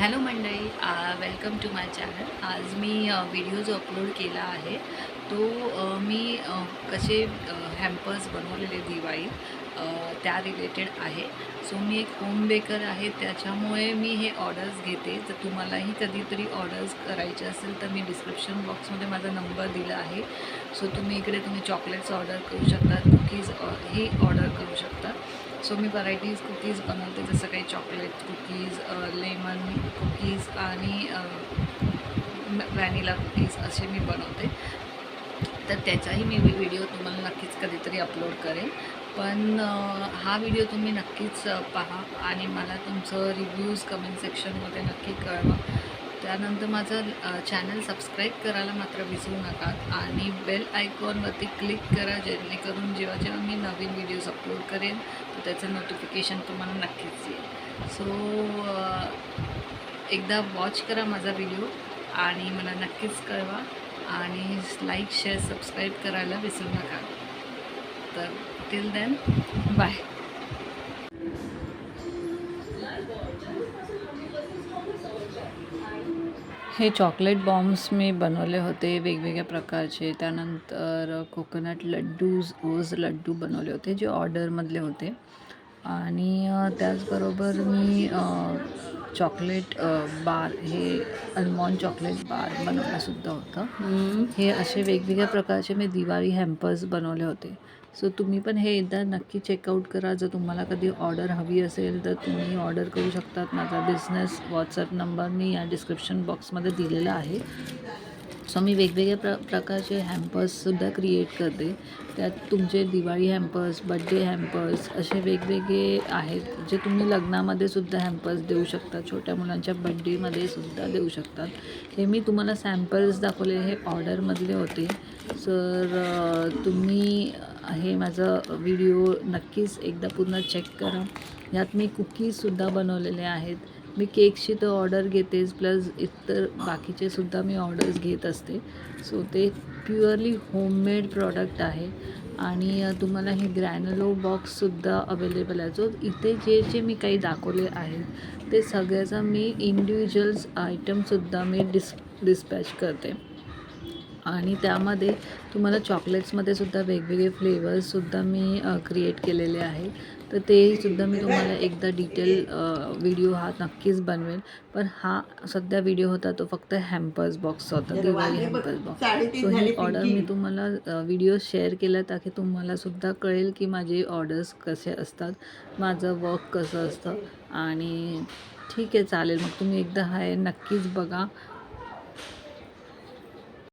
Hello मंडळी, welcome to my channel. आज मी video जो अपलोड केला आहे तो मी कसे हॅम्पर्स बनवलेले दिवाळीत त्या रिलेटेड आहे. सो मी एक होम बेकर आहे, त्याच्यामुळे मी हे ऑर्डर्स घेते. जर तुम्हालाही कधीतरी ऑर्डर्स करायचे असेल तर मी डिस्क्रिप्शन बॉक्समध्ये माझा नंबर दिला आहे. सो तुम्ही चॉकलेट्स ऑर्डर करू शकता, कुकीज ही ऑर्डर करू शकता. सो मी व्हरायटीज कुकीज बनवते, जसं काही चॉकलेट कुकीज, लेमन कुकीज आणि व्हॅनिला कुकीज असे मी बनवते. तर त्याचाही मी व्हिडिओ तुम्हाला नक्कीच कधीतरी अपलोड करेन. पण हा व्हिडिओ तुम्ही नक्कीच पहा आणि मला तुमचं रिव्ह्यूज कमेंट सेक्शनमध्ये नक्की कळवा. त्यानंतर माझं चॅनल सबस्क्राईब करायला मात्र विसरू नका आणि बेल आयकॉनवरती क्लिक करा, जेणेकरून जेव्हा मी नवीन व्हिडिओज अपलोड करेन तर त्याचं नोटिफिकेशन तुम्हाला नक्कीच येईल. सो एकदा वॉच करा माझा व्हिडिओ आणि मला नक्कीच कळवा आणि लाईक, शेअर, सबस्क्राईब करायला विसरू नका. तर टिल देन, बाय. हे चॉकलेट बॉम्ब्स मी बनवले होते वेगवेगळ्या प्रकारचे. त्यानंतर कोकोनट लड्डूज, रोज लड्डू बनवले होते जे ऑर्डरमधले होते. आणि त्याचबरोबर मी चॉकलेट बार, हे अल्मॉन्ड चॉकलेट बार बनवलंसुद्धा होतं. हे असे वेगवेगळ्या प्रकारचे मी दिवाळी हॅम्पर्स बनवले होते. सो तुम्ही पण हे एकदा नक्की चेकआउट करा. जर तुम्हाला कधी ऑर्डर हवी असेल तर तुम्ही ऑर्डर करू शकतात. माझा बिझनेस व्हॉट्सअप नंबर मी या डिस्क्रिप्शन बॉक्समध्ये दिलेला आहे. सो मी वेगवेगळ्या प्रकारचे हॅम्पर्ससुद्धा क्रिएट करते. त्यात तुमचे दिवाळी हॅम्पर्स, बड्डे हॅम्पर्स असे वेगवेगळे आहेत, जे तुम्ही लग्नामध्ये सुद्धा हॅम्पर्स देऊ शकता, छोट्या मुलांच्या बड्डेमध्ये सुद्धा देऊ शकतात. हे मी तुम्हाला सॅम्पल्स दाखवले, हे ऑर्डरमधले होते. तर तुम्ही हे माझा व्हिडिओ नक्कीच एकदा पूर्ण चेक करा. यात मी कुकीजसुद्धा बनवलेले आहेत. मी केकची तर ऑर्डर घेतेच, प्लस इतर बाकीचेसुद्धा मी ऑर्डर्स घेत असते. सो ते प्युअरली होममेड प्रॉडक्ट आहे. आणि तुम्हाला हे ग्रॅन्युलो बॉक्ससुद्धा अवेलेबल आहे. जो इथे जे मी काही दाखवले आहेत ते सगळ्याचा मी इंडिव्हिज्युअल्स आयटमसुद्धा मी डिस्पॅच करते. आणि त्यामध्ये तुम्हाला चॉकलेट्समध्ये सुद्धा वेगवेगळे फ्लेवर्ससुद्धा मी क्रिएट केलेले आहेत. तर तेसुद्धा मी तुम्हाला एकदा डिटेल व्हिडिओ हा नक्कीच बनवेल. पण हा सध्या व्हिडिओ होता तो फक्त हॅम्पर्स बॉक्सचा होता, दिवाळी हॅम्पर्स बॉक्स. सो ही ऑर्डर मी तुम्हाला व्हिडिओ शेअर केला ताकी तुम्हालासुद्धा कळेल की माझे ऑर्डर्स कसे असतात, माझं वर्क कसं असतं. आणि ठीक आहे, चालेल. मग तुम्ही एकदा हा नक्कीच बघा